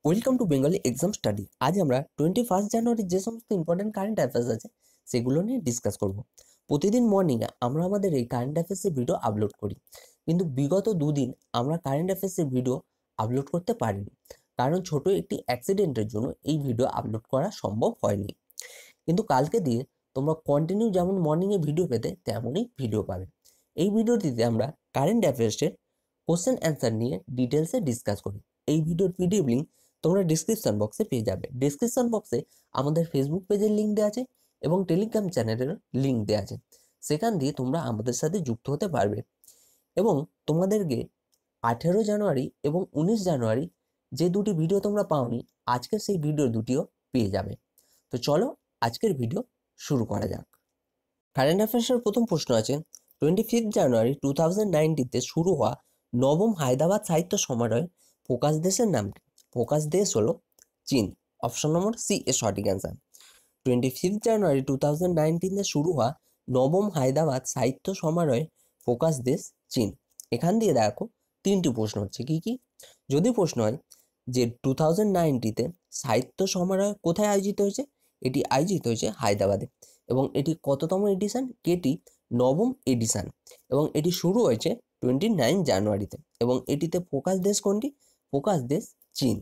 Welcome to Bengali exam study. আজ আমরা 21 জানুয়ারি যে সমস্ত ইম্পর্টেন্ট কারেন্ট অ্যাফেয়ার্স আছে সেগুলো নিয়ে ডিসকাস করব। প্রতিদিন মর্নিংয়ে আমরা আমাদের এই কারেন্ট অ্যাফেয়ার্সের ভিডিও আপলোড করি, কিন্তু বিগত দুদিন আমরা কারেন্ট অ্যাফেয়ার্সের ভিডিও আপলোড করতে পারিনি, কারণ ছোট একটি অ্যাক্সিডেন্টের জন্য এই ভিডিও আপলোড করা সম্ভব হয়নি। কিন্তু কালকে দিয়ে তোমরা কন্টিনিউ যেমন মর্নিংয়ে ভিডিও পেতে তেমনই ভিডিও পাবে। এই ভিডিওটিতে আমরা কারেন্ট অ্যাফেয়ার্সের কোশ্চেন অ্যান্সার নিয়ে ডিটেলসে ডিসকাস করি। এই ভিডিওর পিডিএফ লিঙ্ক তোমরা ডিসক্রিপশন বক্সে পেয়ে যাবে। ডিসক্রিপশন বক্সে আমাদের ফেসবুক পেজের লিঙ্ক দেওয়া আছে এবং টেলিগ্রাম চ্যানেলের লিঙ্ক দেওয়া আছে, সেখান দিয়ে তোমরা আমাদের সাথে যুক্ত হতে পারবে এবং তোমাদেরকে 18 জানুয়ারি এবং 19 জানুয়ারি যে দুটি ভিডিও তোমরা পাওনি, আজকে সেই ভিডিও দুটিও পেয়ে যাবে। তো চলো আজকের ভিডিও শুরু করা যাক। কারেন্ট অ্যাফেয়ার্সের প্রথম প্রশ্ন আছে, 25 জানুয়ারি 2019 শুরু হওয়া নবম হায়দ্রাবাদ সাহিত্য সমারোহের ফোকাস দেশের নাম কি? ফোকাস দেশ হলো চীন। অপশন নম্বর সি এর সঠিক অ্যান্সার। 25 জানুয়ারি 2019 শুরু হওয়া নবম হায়দ্রাবাদ সাহিত্য সমারোহের ফোকাস দেশ চীন। এখান দিয়ে দেখো তিনটি প্রশ্ন হচ্ছে কি কি। যদি প্রশ্ন হয় যে 2019 সাহিত্য সমারোহ কোথায় আয়োজিত হয়েছে, এটি আয়োজিত হয়েছে হায়দ্রাবাদে এবং এটি কততম এডিশন? এটি নবম এডিশন এবং এটি শুরু হয়েছে 29 জানুয়ারিতে এবং এটিতে ফোকাস দেশ কোনটি? ফোকাস দেশ চীন।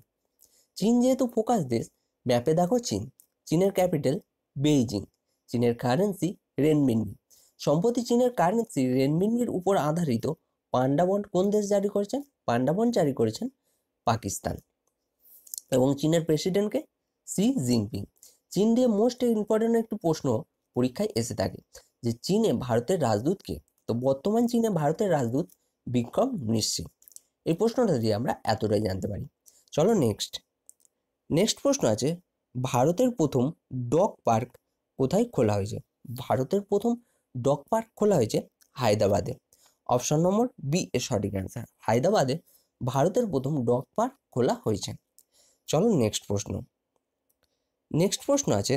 চীন যেহেতু ফোকাস দেশ, ম্যাপে দেখো চীন, চীনের ক্যাপিটাল বেইজিং, চীনের কারেন্সি রেনমিনবি। সম্প্রতি চীনের কারেন্সি রেনমিনবির উপর আধারিত পান্ডা বন্ড কোন দেশ জারি করেছেন? পান্ডা বন্ড জারি করেছেন পাকিস্তান এবং চীনের প্রেসিডেন্টকে সি জিনপিং। চীন দিয়ে মোস্ট ইম্পর্টেন্ট একটি প্রশ্ন পরীক্ষায় এসে থাকে যে চীনে ভারতের রাজদূত কে? তো বর্তমান চীনে ভারতের রাজদূত বিক্রম মিশ্রি। এই প্রশ্নটা দিয়ে আমরা এতটাই জানতে পারি। চলো নেক্সট প্রশ্ন আছে, ভারতের প্রথম ডগ পার্ক কোথায় খোলা হয়েছে? ভারতের প্রথম ডগ পার্ক খোলা হয়েছে হায়দ্রাবাদে। অপশন নম্বর বি এর সঠিক অ্যান্সার। হায়দ্রাবাদে ভারতের প্রথম ডগ পার্ক খোলা হয়েছে। চলো নেক্সট প্রশ্ন আছে,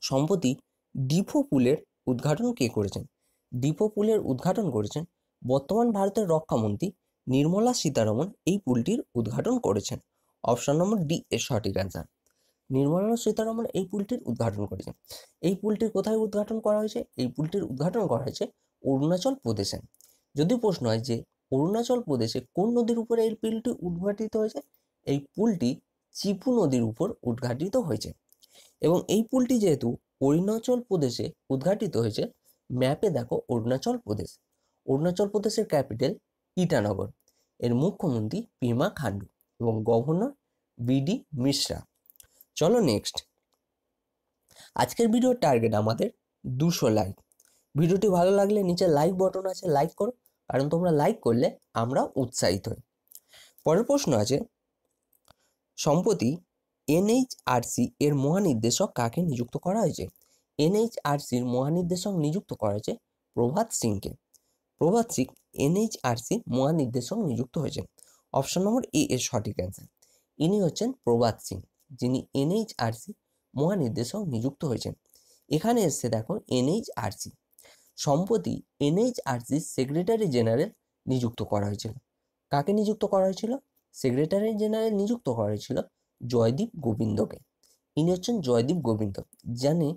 সম্প্রতি ডিফো পুলের উদ্ঘাটন কে করেছেন? ডিফো পুলের উদ্ঘাটন করেছেন বর্তমান ভারতের রক্ষামন্ত্রী নির্মলা সীতারমণ। এই পুলটির উদ্ঘাটন করেছেন। অপশন নম্বর ডি এর সঠিক অ্যান্সার। নির্মলা সীতারমণ এই পুলটির উদ্ঘাটন করেছেন। এই পুলটির কোথায় উদ্ঘাটন করা হয়েছে? এই পুলটির উদ্ঘাটন করা হয়েছে অরুণাচল প্রদেশে। যদি প্রশ্ন হয় যে অরুণাচল প্রদেশে কোন নদীর উপরে এই পুলটি উদ্ঘাটিত হয়েছে, এই পুলটি চিপু নদীর উপর উদ্ঘাটিত হয়েছে এবং এই পুলটি যেহেতু অরুণাচল প্রদেশে উদ্ঘাটিত হয়েছে, ম্যাপে দেখো অরুণাচল প্রদেশ, অরুণাচল প্রদেশের ক্যাপিটাল ইটানগর, এর মুখ্যমন্ত্রী পেমা খান্ডু এবং গভর্নর বিডি মিশ্রা। চলো নেক্সট, আজকের ভিডিওর টার্গেট আমাদের 200 লাইক। ভিডিওটি ভালো লাগলে নিচে লাইক বটন আছে, লাইক করো, কারণ তোমরা লাইক করলে আমরা উৎসাহিত হই। পরের প্রশ্ন আছে, সম্প্রতি এনএইচআরসি এর মহানির্দেশক কাকে নিযুক্ত করা হয়েছে? এনএইচআরসির মহানির্দেশক নিযুক্ত করা হয়েছে প্রভাত সিংকে। প্রভাত সিং এনএইচআরসির মহানির্দেশক নিযুক্ত হয়েছেন। অপশন নম্বর এ এর সঠিক অ্যান্সার। ইনি হচ্ছেন প্রভাত সিং, যিনি এনএইচআরসি মহানির্দেশক নিযুক্ত হয়েছেন। এখানে এসছে দেখো এনএইচআরসি, সম্প্রতি এনএইচআরসির সেক্রেটারি জেনারেল নিযুক্ত করা হয়েছিল। কাকে নিযুক্ত করা হয়েছিল? সেক্রেটারি জেনারেল নিযুক্ত করা হয়েছিল জয়দীপ গোবিন্দকে। ইনি হচ্ছেন জয়দীপ গোবিন্দ, যিনি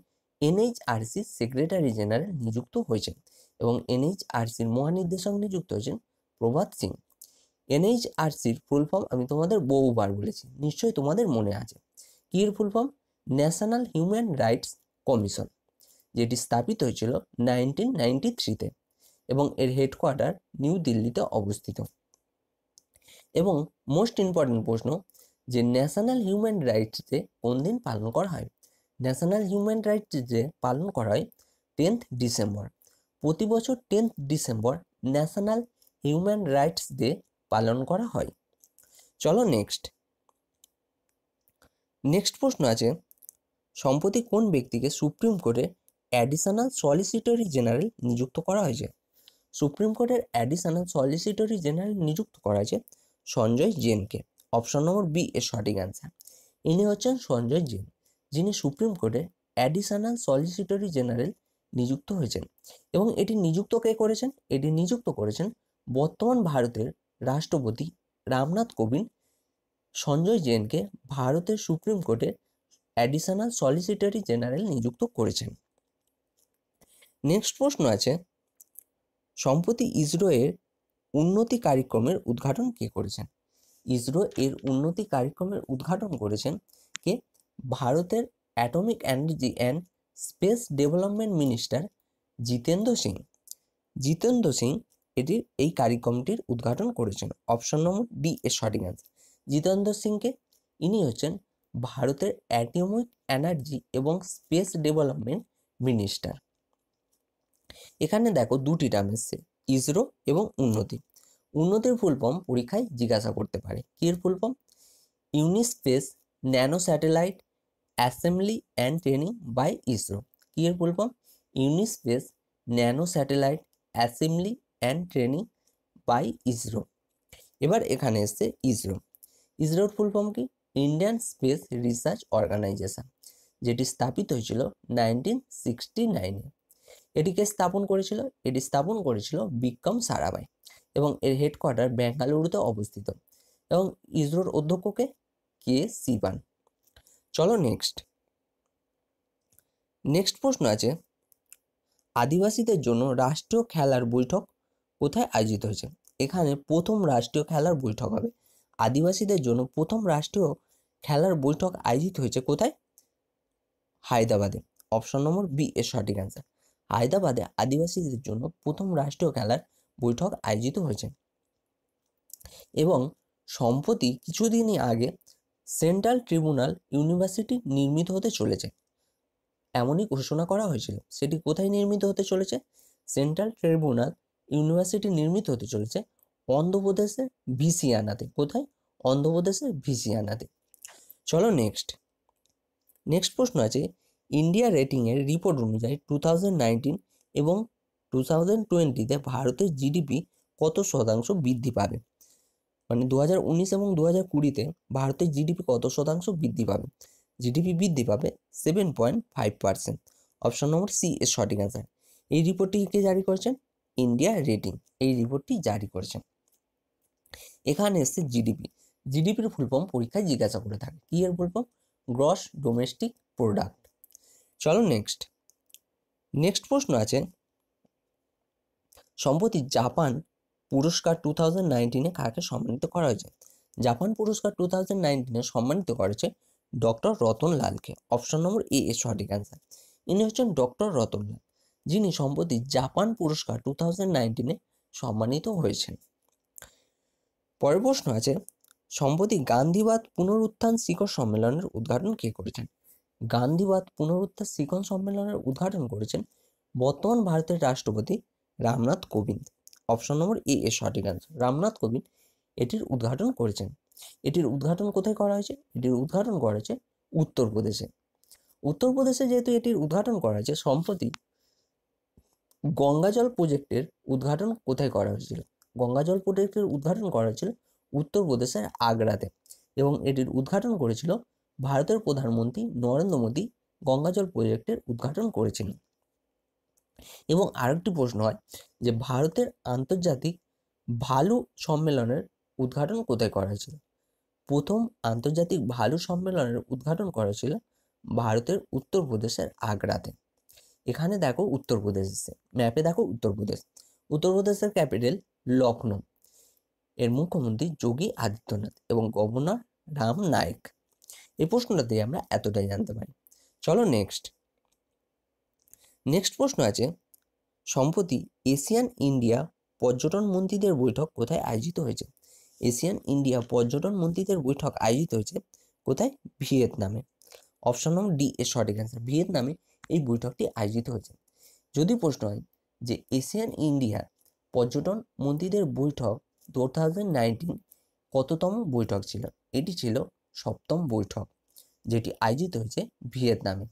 এনএইচআরসির সেক্রেটারি জেনারেল নিযুক্ত হয়েছেন এবং এনএইচআরসির মহানির্দেশক নিযুক্ত হয়েছেন প্রভাত সিং। এনএইচআরসির ফুল ফর্ম আমি তোমাদের বহুবার বলেছি, নিশ্চয়ই তোমাদের মনে আছে। কি এর full form? National human rights commission, যেটি স্থাপিত হয়েছিল 1993-তে এবং এর হেডকোয়ার্টার নিউ দিল্লিতে অবস্থিত। এবং মোস্ট ইম্পর্টেন্ট প্রশ্ন যে ন্যাশনাল হিউম্যান রাইটস ডে কোন দিন পালন করা হয়? ন্যাশনাল হিউম্যান রাইটস ডে পালন করা হয় 10th ডিসেম্বর। প্রতি বছর 10th December national human rights day পালন করা হয়। চলো নেক্সট প্রশ্ন আছে, সম্প্রতি কোন ব্যক্তিকে সুপ্রিম কোর্টের অ্যাডিশনাল সলিসিটরি জেনারেল নিযুক্ত করা হয়েছে? সুপ্রিম কোর্টের অ্যাডিশনাল সলিসিটরি জেনারেল নিযুক্ত করা হয়েছে সঞ্জয় জেনকে। অপশন নম্বর বি এর সঠিক অ্যান্সার। ইনি হচ্ছেন সঞ্জয় জেন, যিনি সুপ্রিম কোর্টের অ্যাডিশনাল সলিসিটরি জেনারেল নিযুক্ত হয়েছেন এবং এটি নিযুক্ত কে করেছেন? এটি নিযুক্ত করেছেন বর্তমান ভারতের রাষ্ট্রপতি রামনাথ কোবিন্দ সঞ্জয় জেনকে ভারতের সুপ্রিম কোর্টের অ্যাডিশনাল সলিসিটরি জেনারেল নিযুক্ত করেছেন? নেক্সট প্রশ্ন আছে, সম্প্রতি ইসরো এর উন্নতি কার্যক্রমের উদ্ঘাটন কে করেছেন? ইসরো এর উন্নতি কার্যক্রমের উদ্ঘাটন করেছেন কে? ভারতের atomic energy and space development minister Jitendra Singh. Jitendra Singh এই কার্যক্রমটির উদ্ঘাটন করেছেন। অপশন নম্বর ডি এর সঠিক অ্যান্সার। জিতেন্দ্র সিংকে, ইনি হচ্ছেন ভারতের অ্যাটমিক এনার্জি এবং স্পেস ডেভেলপমেন্ট মিনিস্টার। এখানে দেখো দুটি টার্ম এসছে, ইসরো এবং উন্নতি। উন্নতির ফুল ফর্ম পরীক্ষায় জিজ্ঞাসা করতে পারে। কি এর full form? UNISPACE nano satellite assembly and training by ISRO. কি এর full form? UNISPACE nano satellite assembly and training by ISRO. এবার এখানে এসছে ইসরো। ইসরোর ফুল ফর্ম কি? ইন্ডিয়ান স্পেস রিসার্চ অর্গানাইজেশন, যেটি স্থাপিত হয়েছিল 1969-এ। এটিকে স্থাপন করেছিল? এটি স্থাপন করেছিল বিক্রম সারাভাই এবং এর হেডকোয়ার্টার বেঙ্গালুরুতে অবস্থিত। এবং ইসরোর অধ্যক্ষকে কে শিবান। চলো নেক্সট প্রশ্ন আছে, আদিবাসীদের জন্য রাষ্ট্রীয় খেলার বৈঠক কোথায় আয়োজিত হয়েছে? এখানে প্রথম রাষ্ট্রীয় খেলার বৈঠক হবে। আদিবাসীদের জন্য প্রথম রাষ্ট্রীয় খেলার বৈঠক আয়োজিত হয়েছে কোথায়? হায়দ্রাবাদে। অপশন নম্বর বি এর সঠিক অ্যান্সার। হায়দ্রাবাদে আদিবাসীদের জন্য প্রথম রাষ্ট্রীয় খেলার বৈঠক আয়োজিত হয়েছে। এবং সম্প্রতি কিছুদিনই আগে সেন্ট্রাল ট্রিব্যুনাল ইউনিভার্সিটি নির্মিত হতে চলেছে, এমনই ঘোষণা করা হয়েছিল। সেটি কোথায় নির্মিত হতে চলেছে? সেন্ট্রাল ট্রিব্যুনাল ইউনিভার্সিটি নির্মিত হতে চলেছে অন্ধ্রপ্রদেশের ভিসিয়ানাতে। কোথায়? অন্ধ্রপ্রদেশের ভিসিয়ানাতে। চলো নেক্সট প্রশ্ন আছে, ইন্ডিয়া রেটিংয়ের রিপোর্ট অনুযায়ী 2019 এবং 2020-তে ভারতের জিডিপি কত শতাংশ বৃদ্ধি পাবে? মানে 2019 এবং 2020-তে ভারতের জিডিপি কত শতাংশ বৃদ্ধি পাবে? জিডিপি বৃদ্ধি পাবে 7.5%। অপশন নম্বর সি এর সঠিক অ্যান্সার। এই রিপোর্টটি কে জারি করেছেন? ইন্ডিয়া রেটিং এই রিপোর্টটি জারি করেছেন। এখানে এসছে জিডিপি। জিডিপির ফুল ফর্ম পরীক্ষায় জিজ্ঞাসা করে থাকে। কি এর full form? Gross domestic product. চলো নেক্সট প্রশ্ন আছে, সম্প্রতি জাপান পুরস্কার 2019-এ কাকে সম্মানিত করা হয়েছে? জাপান পুরস্কার 2019-এ সম্মানিত করেছে ডক্টর রতনলালকে। অপশন নম্বর এ এর সঠিক অ্যান্সার। ইনি হচ্ছেন ডক্টর রতনলাল, যিনি সম্প্রতি জাপান পুরস্কার 2019-এ সম্মানিত হয়েছেন। পরের প্রশ্ন আছে, সম্প্রতি গান্ধীবাদ পুনরুত্থান শিখর সম্মেলনের উদ্ঘাটন কে করেছেন? গান্ধীবাদ পুনরুত্থান শিখর সম্মেলনের উদ্ঘাটন করেছেন বর্তমান ভারতের রাষ্ট্রপতি রামনাথ কোবিন্দ। অপশন নম্বর এ এর সঠিক অ্যান্সার। রামনাথ কোবিন্দ এটির উদ্ঘাটন করেছেন। এটির উদ্ঘাটন কোথায় করা হয়েছে? এটির উদ্ঘাটন করা হয়েছে উত্তরপ্রদেশে। উত্তরপ্রদেশে যেহেতু এটির উদ্ঘাটন করা হয়েছে, সম্প্রতি গঙ্গা জল প্রজেক্টের উদ্ঘাটন কোথায় করা হয়েছিল? গঙ্গা জল প্রজেক্টের উদ্ঘাটন করা হয়েছিল উত্তরপ্রদেশের আগ্রাতে এবং এটির উদ্ঘাটন করেছিল ভারতের প্রধানমন্ত্রী নরেন্দ্র মোদী। গঙ্গা জল প্রজেক্টের উদ্ঘাটন করেছিলেন। এবং আরেকটি প্রশ্ন হয় যে ভারতের আন্তর্জাতিক ভালু সম্মেলনের উদ্ঘাটন কোথায় করা হয়েছিল? প্রথম আন্তর্জাতিক ভালু সম্মেলনের উদ্ঘাটন করা হয়েছিল ভারতের উত্তরপ্রদেশের আগ্রাতে। এখানে দেখো উত্তরপ্রদেশ এসছে, ম্যাপে দেখো উত্তরপ্রদেশের ক্যাপিটাল লখনৌ। এর মুখ্যমন্ত্রী যোগী আদিত্যনাথ এবং গভর্নর রাম নায়েক। এই প্রশ্নটা দিয়ে আমরা এতটাই জানতে পারি। চলো নেক্সট প্রশ্ন আছে, সম্প্রতি এশিয়ান ইন্ডিয়া পর্যটন মন্ত্রীদের বৈঠক কোথায় আয়োজিত হয়েছে? এশিয়ান ইন্ডিয়া পর্যটন মন্ত্রীদের বৈঠক আয়োজিত হয়েছে কোথায়? ভিয়েতনামে। অপশন নম্বর ডি এর সঠিক অ্যান্সার। ভিয়েতনামে এই বৈঠকটি আয়োজিত হয়েছে। যদি প্রশ্ন হয় যে এশিয়ান ইন্ডিয়া পর্যটন মন্ত্রীদের বৈঠক 2019 কততম বৈঠক ছিল? এটি ছিল 7ম বৈঠক, যেটি আয়োজিত হয়েছে ভিয়েতনামে।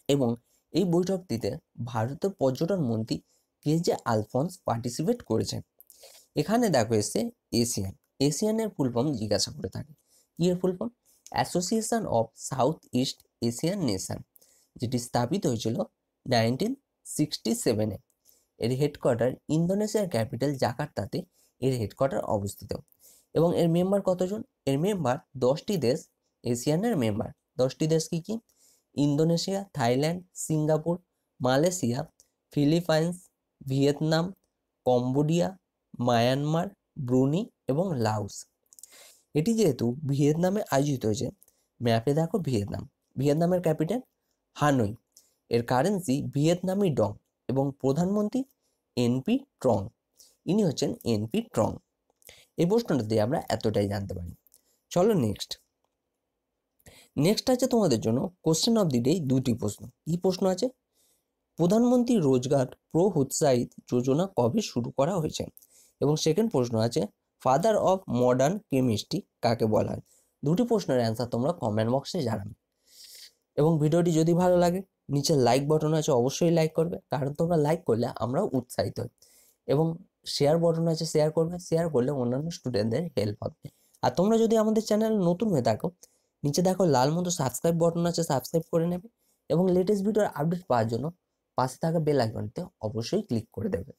এবং এই বৈঠকটিতে ভারতের পর্যটন মন্ত্রী কেজে আলফন্স পার্টিসিপেট করেছেন। এখানে দেখো এসছে এশিয়ানের ফুল ফর্ম জিজ্ঞাসা করে থাকে। কি এর full form? Association of south east Asian nation, যেটি স্থাপিত হয়েছিল 1967-এ। এর হেডকোয়ার্টার ইন্দোনেশিয়ার ক্যাপিটাল জাকার্তাতে এর হেডকোয়ার্টার অবস্থিত। এবং এর মেম্বার কতজন? এর মেম্বার 10টি দেশ, এশিয়ানের মেম্বার। 10টি দেশ কি কি? Indonesia, Thailand, Singapore, Malaysia, Philippines, Vietnam, Cambodia, Myanmar, Brunei এবং লাওস। এটি যেহেতু ভিয়েতনামে আয়োজিত হয়েছে, ম্যাপে দেখো ভিয়েতনাম। ভিয়েতনামের ক্যাপিটাল হানই। এর কারেন্সি ভিয়েতনামি ডং এবং প্রধানমন্ত্রী এনপি ট্রং। ইনি হচ্ছেন এনপি ট্রং। এই প্রশ্নটা দিয়ে আমরা এতটাই জানতে পারি। চলো নেক্সট আছে তোমাদের জন্য কোশ্চেন অফ দি ডে, 2টি প্রশ্ন। কি প্রশ্ন আছে? প্রধানমন্ত্রী রোজগার প্রোৎসাহিত যোজনা কবে শুরু করা হয়েছে? এবং সেকেন্ড প্রশ্ন আছে ফাদার অফ মডার্ন কেমিস্ট্রি কাকে বলা হয়? 2টি প্রশ্নের অ্যান্সার তোমরা কমেন্ট বক্সে জানাবে। এবং ভিডিওটি যদি ভালো লাগে, নিচে লাইক বটন আছে, অবশ্যই লাইক করবে, কারণ তোমরা লাইক করলে আমরাও উৎসাহিত হই। এবং শেয়ার বটন আছে, শেয়ার করবে, শেয়ার করলে অন্যান্য স্টুডেন্টদের হেল্প হবে। আর তোমরা যদি আমাদের চ্যানেল নতুন হয়ে থাকো, নিচে দেখো লাল মতো সাবস্ক্রাইব বটন আছে, সাবস্ক্রাইব করে নেবে এবং লেটেস্ট ভিডিওর আপডেট পাওয়ার জন্য পাশে থাকা বেল আইকনতে অবশ্যই ক্লিক করে দেবে।